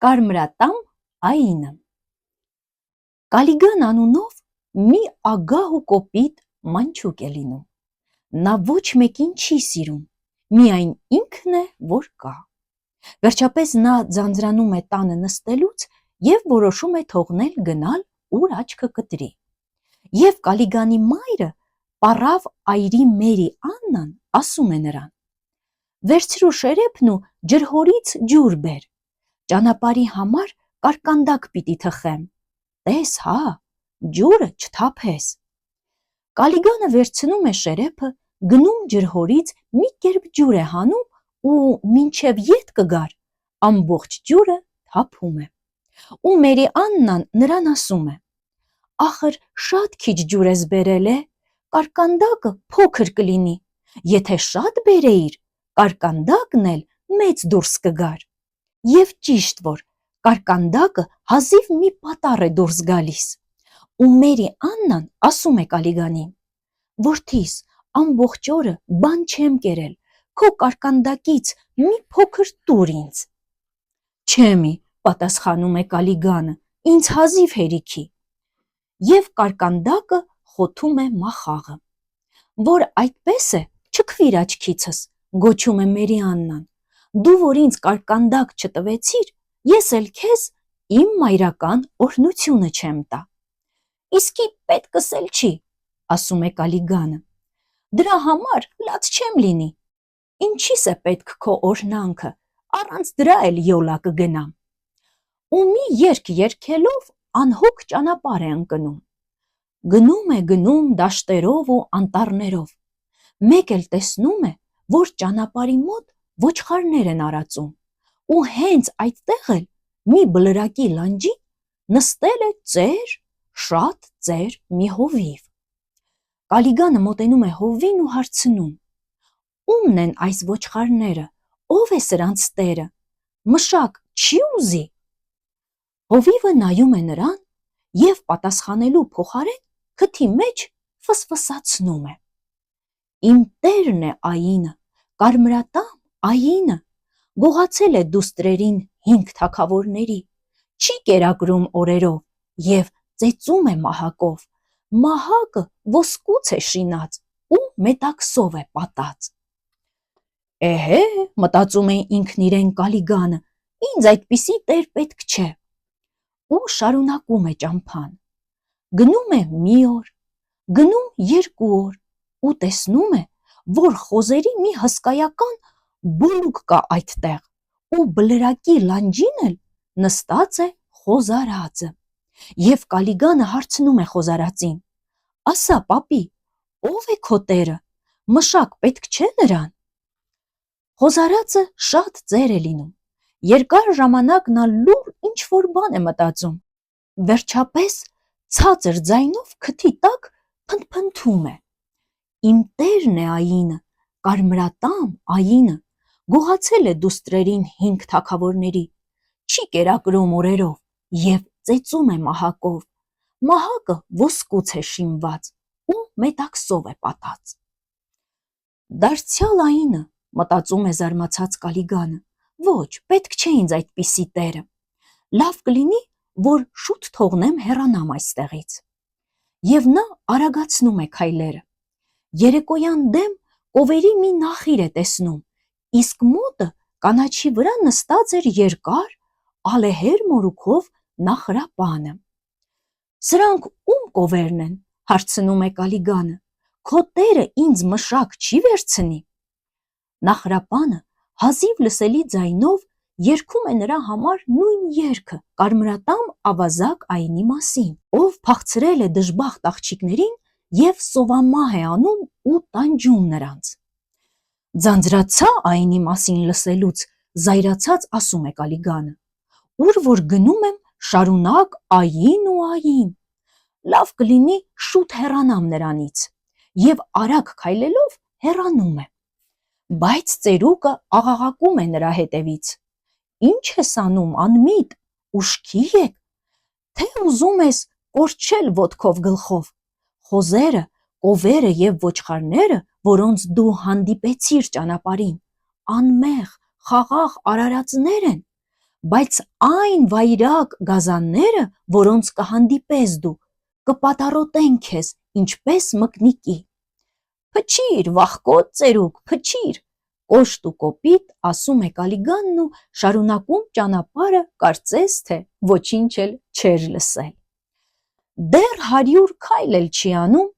Կարմրատամ այինը։ Կալիգան անունով մի ագահ ու կոպիտ մանչուկ է լինում։ Նա ոչ մեկին չի սիրում, միայն ինքն է, որ կա։ Վերջապես նա ձանձրանում է տանը նստելուց և որոշում է թողնել գնալ, ուր աչքը կտրի։ Եվ Կալիգանի մայրը, պառավ այրի Մերի Աննան, ասում է նրան. «Վերցրու շերեփն ու ջրհորից ջուր բեր, ճանապարհի համար կարկանդակ պիտի թխեմ, տես հա, ջուրը չթափես»։ Կալիգանը վերցնում է շերեփը, գնում ջրհորից մի կերպ ջուր է հանում ու մինչև ետ կգար, ամբողջ ջուրը թափում է։ Ու Մերի Աննան նրան ասում է. «Ախր շատ քիչ ջուր ես բերել է, կարկանդակը փոքր կլինի, եթե շատ բերեիր, կարկանդակն էլ մեծ դուրս կգար»։ Եվ ճիշտ որ կարկանդակը հազիվ մի պատառ է դուրս գալիս։ Ու Մերի Աննան ասում է Կալիգանին. «Որդիս, ամբողջ օրը բան չեմ կերել, քո կարկանդակից մի փոքր տուր ինձ»։ «Չեմի», պատասխանում է Կալիգանը, «ինձ հազիվ հերիքի»։ Եվ կարկանդակը խոթում է մախաղը։ «Որ այդպես է, չքվիր աչքիցս», գոչում է Մերի Աննան, «դու որ ինձ կարկանդակ չտվեցիր, ես էլ քեզ իմ մայրական օրհնությունը չեմ տա»։ «Իսկի պետքս էլ չի», ասում է Կալիգանը, «դրա համար լաց չեմ լինի, ինչիս է պետք քո օրհնանքը, առանց դրա էլ յոլա կգնամ»։ Ու մի երգ երգելով անհոգ ճանապարհ է ընկնում։ Գնում է դաշտերով ու անտառներով, մեկ էլ տեսնում է, որ ճանապարհի մոտ ոչխարներ են արածում, ու հենց այդտեղ էլ մի բլրակի լանջին նստել է շատ ծեր մի հովիվ։ Կալիգանը մոտենում է հովվին ու հարցնում. «Ո՞ւմն են այս ոչխարները, ով է սրանց տերը, մշակ չի ուզի»։ Հովիվը նայում է նրան և պատասխանելու փոխարեն քթի մեջ ֆսֆսացնում է. «Իմ տերն է այինը, կարմրատամ այինը, գողացել է դուստրերին 5 թագավորների, չի կերակրում օրերով և ծեծում է մահակով, մահակը ոսկուց է շինած ու մետաքսով է պատած»։ «Էհե», մտածում է ինքն իրեն Կալիգանը, «ինձ այդպիսի տեր պետք չէ»։ Ու շարունակում է ճամփան։ Գնում է մի օր, գնում 2 օր ու տեսնում է, որ խոզերի մի հսկայական բուլուկ կա այդտեղ, ու բլրակի լանջին էլ նստած է խոզարածը։ Եվ Կալիգանը հարցնում է խոզարածին. «Ասա, պապի, ով է քո տերը, մշակ պետք չէ նրան»։ Խոզարածը շատ ծեր է լինում, երկար ժամանակ նա լուռ ինչ-որ բան է մտածում, վերջապես ցածր ձայնով քթի տակ փնթփնթում է. «Իմ տերն է այինը, կարմրատամ այինը, գողացել է դուստրերին 5 թագավորների, չի կերակրում օրերով և ծեծում է մահակով, մահակը ոսկուց է շինված ու մետաքսով է պատած»։ «Դարձյալ այինը», մտածում է զարմացած Կալիգանը, «ոչ, պետք չէ ինձ այդպիսի տերը, լավ կլինի, որ շուտ թողնեմ հեռանամ այստեղից»։ Եվ նա արագացնում է քայլերը։ Երեկոյան դեմ կովերի մի նախիր է տեսնում, իսկ մոտը կանաչի վրա նստած էր երկար, ալեհեր մորուքով Նախրապանը։ «Սրանք ում կովերն են», հարցնում է Կալիգանը, «քո տերը ինձ մշակ չի վերցնի»։ Նախրապանը հազիվ լսելի ձայնով երգում է նրա համար նույն երգը կարմրատամ ավազակ այինի մասին, ով փախցրել է դժբախտ աղջիկներին և սովամահ է անում ու տանջում նրանց։ «Ձանձրացա այինի մասին լսելուց», զայրացած ասում է Կալիգանը, «ուր որ գնում եմ, շարունակ ային ու ային, լավ կլինի շուտ հեռանամ նրանից»։ Եվ արագ քայլելով հեռանում է։ Բայց ծերուկը աղաղակում է նրա հետևից. «Ինչ ես անում, անմիտ, ուշքի եկ, թե ուզում ես կորչել ոտքով գլխով, խոզերը, կովերը և ոչխարները, որոնց դու հանդիպեցիր ճանապարհին, անմեղ, խաղաղ արարածներ են, բայց այն վայրակ գազանները, որոնց կհանդիպես դու, կպատառոտեն քեզ, ինչպես մկնիկի։ Փչիր, վախկոտ ծերուկ, փչիր, կոշտ ու կոպիտ ասում է Կալիգանն ու շարունակում ճանապարհը, կարծես թե ոչինչ էլ չէր լսել։ Դեռ 100 քայլ էլ չի անում,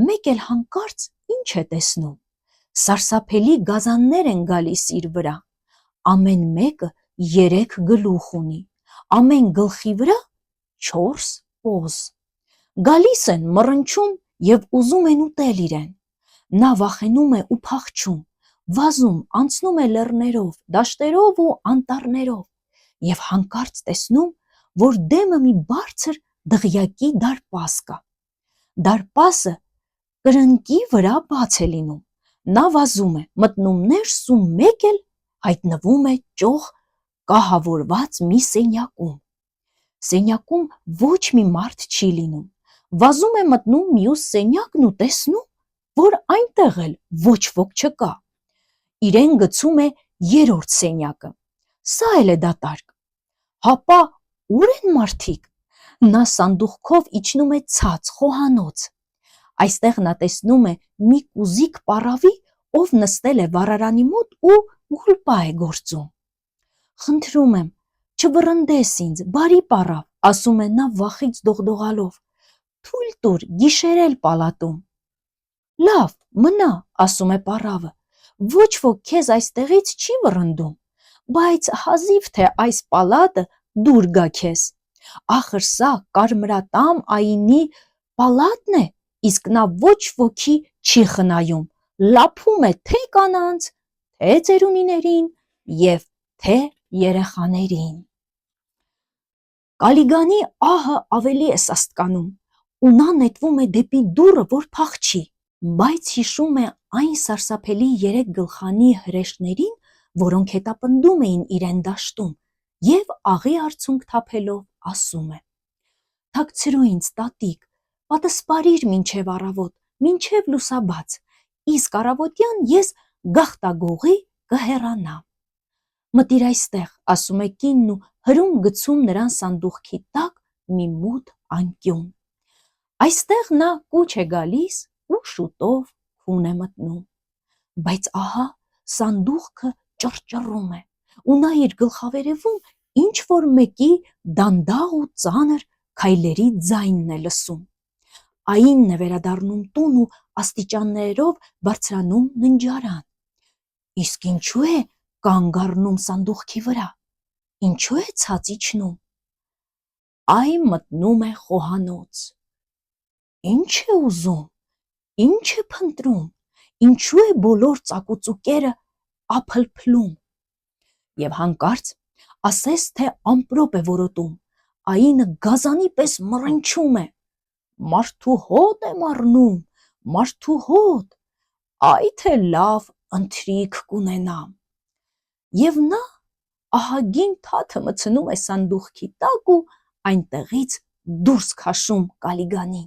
մեկ էլ հանկարծ ինչ է տեսնում։ Սարսափելի գազաններ են գալիս իր վրա, ամեն մեկը 3 գլուխ ունի, ամեն գլխի վրա 4 պոզ։ Գալիս են, մռնչում և ուզում են ուտել իրեն։ Նա վախենում է ու փախչում, վազում, անցնում է լեռներով, դաշտերով ու անտառներով և հանկարծ տեսնում, որ դեմը մի բարձր դղյակի դարպաս կա։ Դարպասը կրնկի վրա բաց է լինում։ Նա վազում է, մտնում ներս ու մեկ էլ հայտնվում է ճոխ կահավորված մի սենյակում։ Սենյակում ոչ մի մարդ չի լինում։ Վազում է մտնում մյուս սենյակն ու տեսնում, որ այնտեղ էլ ոչ ոք չկա։ Իրեն գցում է 3-րդ սենյակը։ Սա էլ է դատարկ։ Հապա ուր են մարդիկ։ Նա սանդուղքով իջնում է ցած, խոհանոց։ Այստեղ նա տեսնում է մի կուզիկ պառավի, ով նստել է վառարանի մոտ ու գուլպա է գործում։ Խնդրում եմ, չվռնդես ինձ, բարի պառավ, ասում է նա վախից դողդողալով, թույլ տուր գիշերել պալատում։ Լավ, մնա, ասում է պառավը, ոչ ոք քեզ այստեղից չի վռնդում, բայց հազիվ թե այս պալատը դուր գա քեզ։ Ախր սա կարմրատամ այինի պալատն է, իսկ նա ոչ ոքի չի խնայում, լափում է թե կանանց, թե ծերունիներին և թե երեխաներին։ Կալիգանի ահը ավելի է սաստկանում ու նա նետվում է դեպի դուռը, որ փախչի, բայց հիշում է այն սարսափելի 3 գլխանի հրեշներին, որոնք հետապնդում էին իրեն դաշտում և աղի արցունք թափելով ասում է. «Թաքցրու ինձ, տատիկ, պատսպարիր մինչև առավոտ, մինչև լուսաբաց, իսկ առավոտյան ես գաղտագողի կհեռանամ»։ Մտիր այստեղ, ասում է կինն ու հրում գցում նրան սանդուղքի տակ մի մութ անկյուն։ Այստեղ նա կուչ է գալիս ու շուտով քուն է մտնում։ Բայց ահա սանդուղքը ճռճռում է ու նա իր գլխավերևում ինչ-որ մեկի դանդաղ ու ծանր քայլերի ձայնն է լսում։ Այինն է վերադառնում տուն ու աստիճաններով բարձրանում ննջարան։ Իսկ ինչու է կանգ առնում սանդուղքի վրա, ինչու է ցած իջնում։ Այ մտնում է խոհանոց։ Ինչ է ուզում, ինչ է փնտրում, ինչու է բոլոր ծակուծուկերը ափլփլում։ Եվ հանկարծ ասես թե ամպրոպ է որոտում, այինը գազանի պես մռնչում է. «Մարդու հոտ եմ առնում, մարդու հոտ, այ թե լավ ընթրիք կունենամ»։ Եվ նա ահագին թաթը մտցնում է սանդուղքի տակ ու այնտեղից դուրս քաշում Կալիգանին։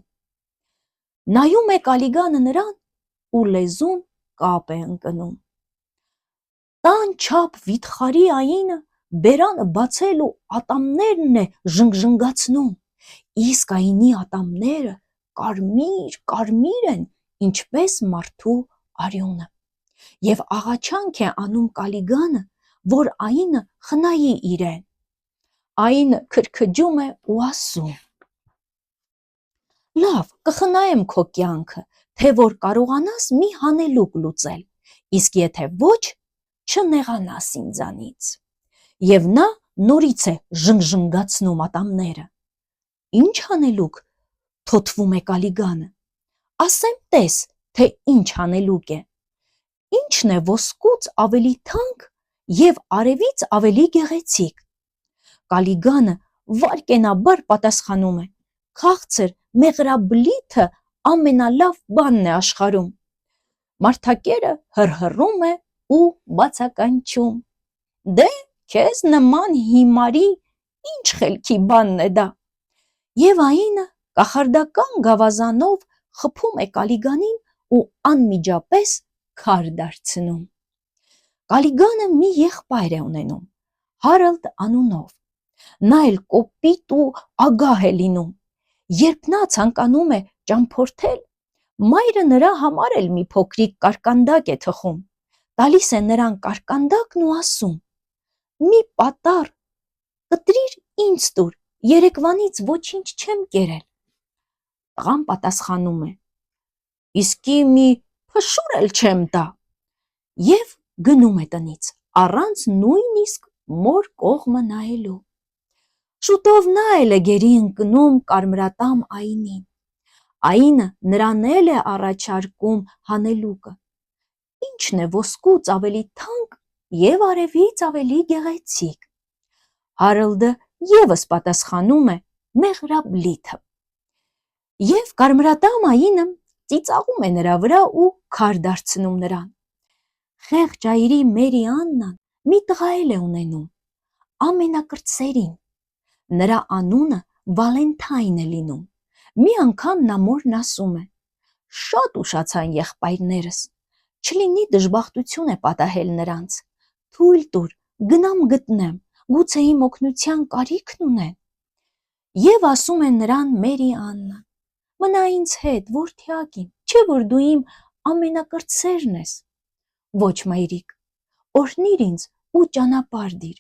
Նայում է Կալիգանը նրան ու լեզուն կապ է ընկնում։ Տան չափ վիթխարի այինը բերանը բացել ու ատամներն է ժնգժնգացնում, իսկ այինի ատամները կարմիր են, ինչպես մարդու արյունը։ Եվ աղաչանք է անում Կալիգանը, որ այինը խնայի իրեն։ Այինը քրքջում է ու ասում. «Լավ, կխնայեմ քո կյանքը, թե որ կարողանաս մի հանելուկ լուծել, իսկ եթե ոչ, չնեղանաս ինձանից»։ Եվ նա նորից է ժնգժնգացնում ատամները։ Ինչ հանելուկ, թոթվում է Կալիգանը։ Ասեմ տես, թե ինչ հանելուկ է։ Ինչն է ոսկուց ավելի թանկ և արևից ավելի գեղեցիկ։ Կալիգանը վայրկենաբար պատասխանում է. «Քաղցր մեղրաբլիթը ամենալավ բանն է աշխարհում»։ Մարդակերը հռհռում է ու բացականչում. «Դե քեզ նման հիմարի ինչ խելքի բանն է դա»։ Եվ այինը կախարդական գավազանով խփում է Կալիգանին ու անմիջապես քար դարձնում։ Կալիգանը մի եղբայր է ունենում, Հարալդ անունով։ Նա էլ կոպիտ ու ագահ է լինում։ Երբ նա ցանկանում է ճամփորդել, մայրը նրա համար էլ մի փոքրիկ կարկանդակ է թխում, տալիս է նրան կարկանդակն ու ասում. «Մի պատառ, կտրիր ինձ տուր, երեկվանից ոչինչ չեմ կերել»։ Տղան պատասխանում է. «Իսկի մի փշուր էլ չեմ տա» և գնում է տնից, առանց նույնիսկ մոր կողմը նայելու։ Շուտով նա էլ է գերի ընկնում կարմրատամ Այինին։ Այինը նրան էլ է առաջարկում հանելուկը։ Ինչն է ոսկուց ավելի թանկ և արևից ավելի գեղեցիկ։ Հարալդը ևս պատասխանում է մեղրաբլիթը։ Եվ կարմրատամ Այինը ծիծաղում է նրա վրա ու քար դարձնում նրան։ Խեղճ այրի Մերի Աննան մի տղա էլ է ունենում, ամենակրտսերին։ Նրա անունը Վալենթայն է լինում։ Մի անգամ նա մորն ասում է. «Շատ ուշացան եղբայրներս, չլինի դժբախտություն է պատահել նրանց, թույլ տուր, գնամ գտնեմ, գուցե իմ օգնության կարիքն ունեն»։ Եվ ասում է նրան Մերի Աննան. «Մնա ինձ հետ, որդյակին, չէ որ դու իմ ամենակրտսերն ես»։ «Ոչ, մայրիկ, օրհնիր ինձ ու ճանապարհ դիր,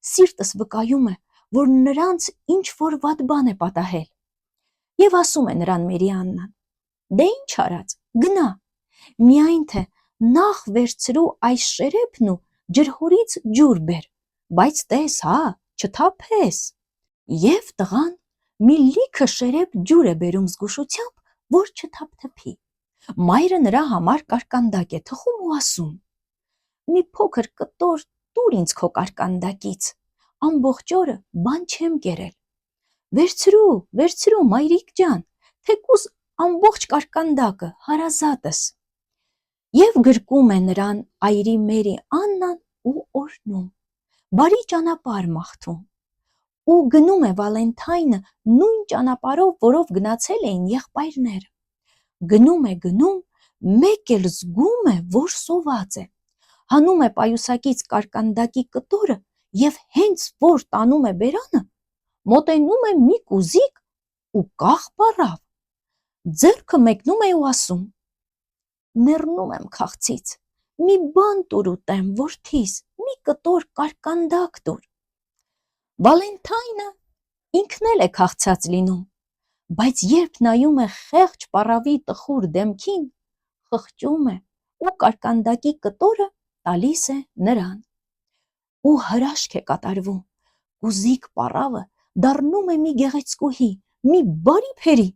սիրտս վկայում է, որ նրանց ինչ-որ վատ բան է պատահել»։ Եվ ասում է նրան Մերի Աննան. «Դե ինչ արած, գնա, միայն թե նախ վերցրու այս շերեփն ու ջրհորից ջուր բեր, բայց տես, հա, չթափես»։ Եվ տղան մի լիքը շերեփ ջուր է բերում զգուշությամբ, որ չթափթփի։ Մայրը նրա համար կարկանդակ է թխում ու ասում. «Մի փոքր կտոր տուր ինձ քո կարկանդակից, ամբողջ օրը բան չեմ կերել»։ «Վերցրու, վերցրու, մայրիկ ջան, թեկուզ ամբողջ կարկանդակը, հարազատս»։ Եվ գրկում է նրան այրի Մերի Աննան ու օրհնում, բարի ճանապարհ մաղթում։ Ու գնում է Վալենթայնը նույն ճանապարհով, որով գնացել էին եղբայրները։ Գնում, մեկ էլ զգում է, որ սոված է։ Հանում է պայուսակից կարկանդակի կտորը և հենց որ տանում է բերանը, մոտենում է մի կուզիկ ու կաղ պառավ։ Ձեռքը մեկնում է ու ասում. «Մեռնում եմ քաղցից, մի բան տուր ուտեմ, որդիս, մի կտոր կարկանդակ տուր»։ Վալենթայնը ինքն էլ է քաղցած լինում, բայց երբ նայում է խեղճ պառավի տխուր դեմքին, խղճում է ու կարկանդակի կտորը տալիս է նրան։ Ու հրաշք է կատարվում, կուզիկ պառավը դառնում է մի գեղեցկուհի, մի բարի փերի։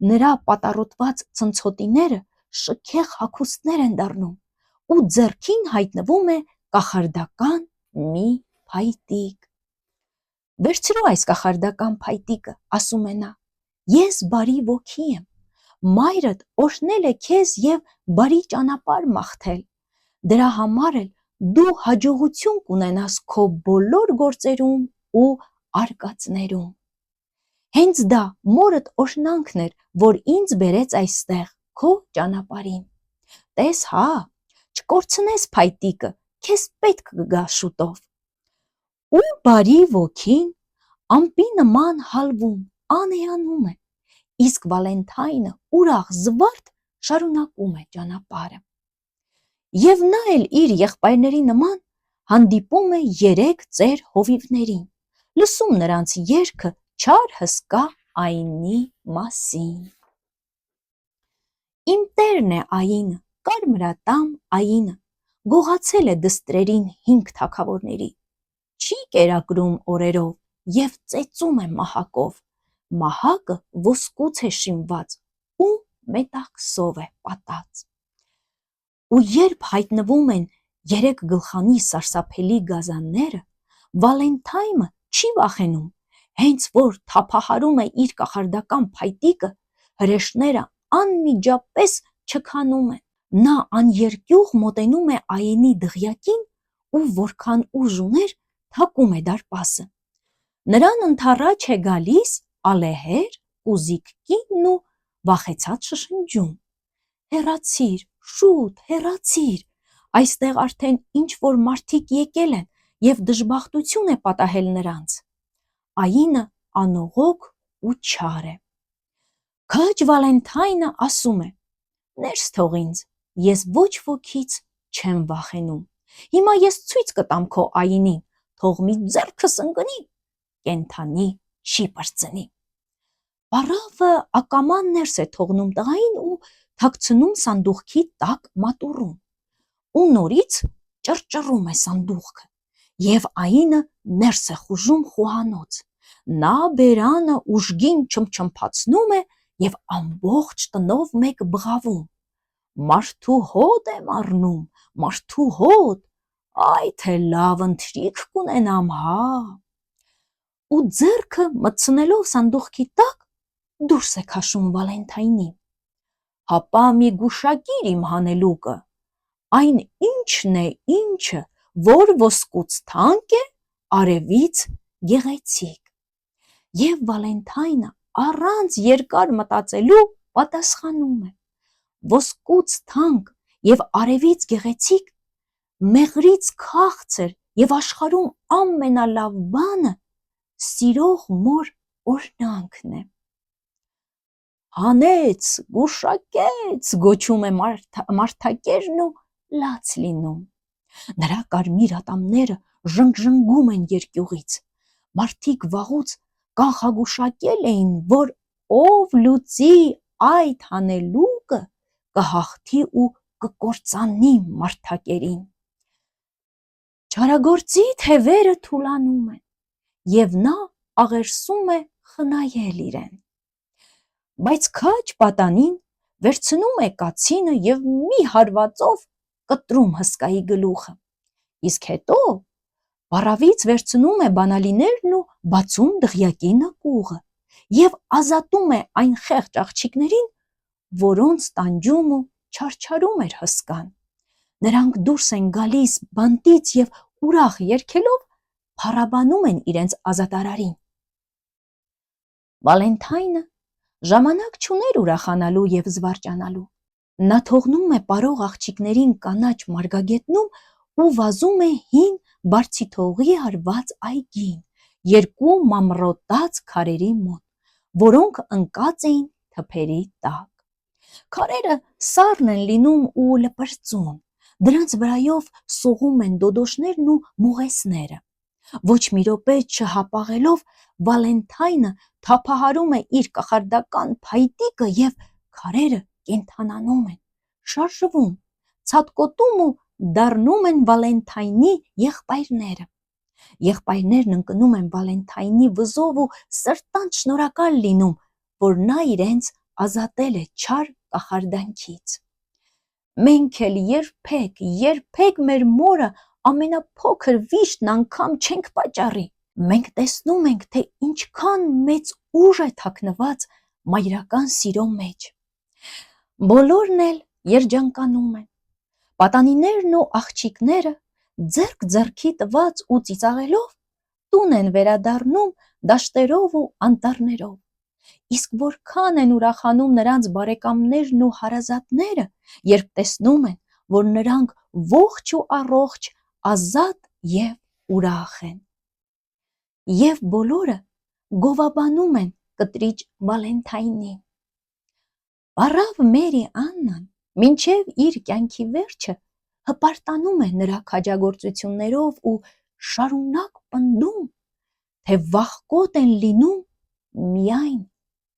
Նրա պատառոտված ցնցոտիները շքեղ հագուստներ են դառնում ու ձեռքին հայտնվում է կախարդական մի փայտիկ։ «Վերցրու այս կախարդական փայտիկը», ասում է նա, «ես բարի ոգի եմ, մայրդ օրհնել է քեզ և բարի ճանապարհ մաղթել, դրա համար էլ դու հաջողություն կունենաս քո բոլոր գործերում ու արկածներում»։ Հենց դա մորդ օրհնանքն էր, որ ինձ բերեց այստեղ քո ճանապարհին։ Տես, հա, չկորցնես փայտիկը, քեզ պետք կգա շուտով։ Ու բարի ոգին ամպի նման հալվում, անեանում է, իսկ Վալենթայնը ուրախ զվարթ շարունակում է ճանապարհը։ Եվ նա էլ իր եղբայրների նման հանդիպում է 3 ծեր հովիվներին, լսում նրանց երգը չար հսկա Այինի մասին։ Իմ տերն է Այինը, կարմրատամ Այինը, գողացել է դստրերին 5 թագավորների, չի կերակրում օրերով և ծեծում է մահակով, մահակը ոսկուց է շինված ու մետաքսով է պատած։ Ու երբ հայտնվում են 3 գլխանի սարսափելի գազանները, Վալենթայնը չի վախենում, հենց որ թափահարում է իր կախարդական փայտիկը, հրեշները անմիջապես չքանում են։ Նա աներկյուղ մոտենում է Այինի դղյակին ու որքան ուժ ուներ, թակում է դարպասը։ Նրան ընդառաջ է գալիս ալեհեր, կուզիկ կինն ու վախեցած շշնջում. «Հեռացիր, շուտ հեռացիր, այստեղ արդեն ինչ-որ մարդիկ եկել են եւ դժբախտություն է պատահել նրանց։ Այնը անողոք ու չար է։ Քաջ Վալենթայնը ասում է. «Ներս թող ինձ, ես ոչ ոքից չեմ վախենում։ Հիմա ես ցույց կտամ քո այնին, թող մի ձեռքս ընկնի, կենթանի չի պրծնի»։ Պառավը ակամա ներս է թողնում տղային ու թաքցնում սանդուղքի տակ մատուռում։ Ու նորից ճռճռում է սանդուղքը, եւ այնը ներս է խուժում խոհանոց։ Նա բերանը ուժգին չմչմփացնում է եւ ամբողջ տնով մեկ բղավում. «Մարդու հոտ եմ առնում, մարդու հոտ, այ թե լավ ընթրիք կունենամ, հա»։ Ու ձեռքը մտցնելով սանդուղքի տակ դուրս է քաշում Վալենթայնին։ «Հապա մի գուշակիր իմ հանելուկը, այն ինչն է ինչը, որ ոսկուց թանկ է, արևից գեղեցիկ»։ Եվ Վալենթայնը առանց երկար մտածելու պատասխանում է. «Ոսկուց թանկ եւ արևից գեղեցիկ, մեղրից քաղցր եւ աշխարհում ամենալավ բանը սիրող մոր օրհնանքն է»։ «Հանեց, գուշակեց», գոչում է մարդակերն ու լաց լինում։ Նրա կարմիր ատամները ժնգժնգում են երկյուղից։ Մարդիկ վաղուց կանխագուշակել էին, որ ով լուծի այդ հանելուկը, կհաղթի ու կկործանի մարդակերին։ Չարագործի թևերը թուլանում են, եւ նա աղերսում է խնայել իրեն։ Բայց քաջ պատանին վերցնում է կացինը եւ մի հարվածով կտրում հսկայի գլուխը, իսկ հետո պառավից վերցնում է բանալիներն ու բացում դղյակի նկուղը եւ ազատում է այն խեղճ աղջիկներին, որոնց տանջում ու չարչարում էր հսկան։ Նրանք դուրս են գալիս բանտից եւ ուրախ երգելով փառաբանում են իրենց ազատարարին։ Վալենթայնը ժամանակ չուներ ուրախանալու եւ զվարճանալու։ Նա թողնում է պարող աղջիկներին կանաչ մարգագետնում ու վազում է հին բարձիթողի արված այգին, երկու մամռոտած քարերի մոտ, որոնք ընկած էին թփերի տակ։ Քարերը սառն են լինում ու լպրծուն, դրանց վրայով սողում են դոդոշներն ու մողեսները։ Ոչ մի րոպե չհապաղելով Վալենթայնը թափահարում է իր կախարդական փայտիկը եւ քարերը կենդանանում են, շարժվում, ցատկոտում ու դառնում են Վալենթայնի եղբայրները։ Եղբայրներն ընկնում են Վալենթայնի վզով ու սրտանց շնորհակալ լինում, որ նա իրենց ազատել է չար կախարդանքից։ «Մենք էլ երբեք մեր մորը ամենափոքր վիշտն անգամ չենք պատճառի։ Մենք տեսնում ենք, թե ինչքան մեծ ուժ է թաքնված մայրական սիրո մեջ»։ Բոլորն էլ երջանկանում են։ Պատանիներն ու աղջիկները ձեռք ձեռքի տված ու ծիծաղելով տուն են վերադառնում դաշտերով ու անտառներով։ Իսկ որքան են ուրախանում նրանց բարեկամներն ու հարազատները, երբ տեսնում են, որ նրանք ողջ ու առողջ, ազատ եւ ուրախ են։ Եվ բոլորը գովաբանում են կտրիճ Վալենթայնին։ Պառավ Մերի Աննան մինչև իր կյանքի վերջը հպարտանում է նրա քաջագործություններով ու շարունակ պնդում, թե վախկոտ են լինում միայն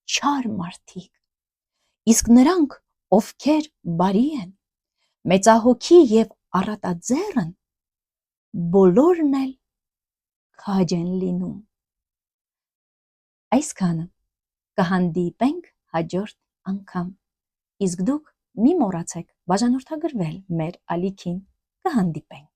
չար մարդիկ, իսկ նրանք, ովքեր բարի են, մեծահոգի եւ առատաձեռն, բոլորն էլ քաջ են լինում։ Այսքանը, կհանդիպենք հաջորդ անգամ, իսկ դուք մի մոռացեք բաժանորդագրվել մեր ալիքին, կհանդիպենք։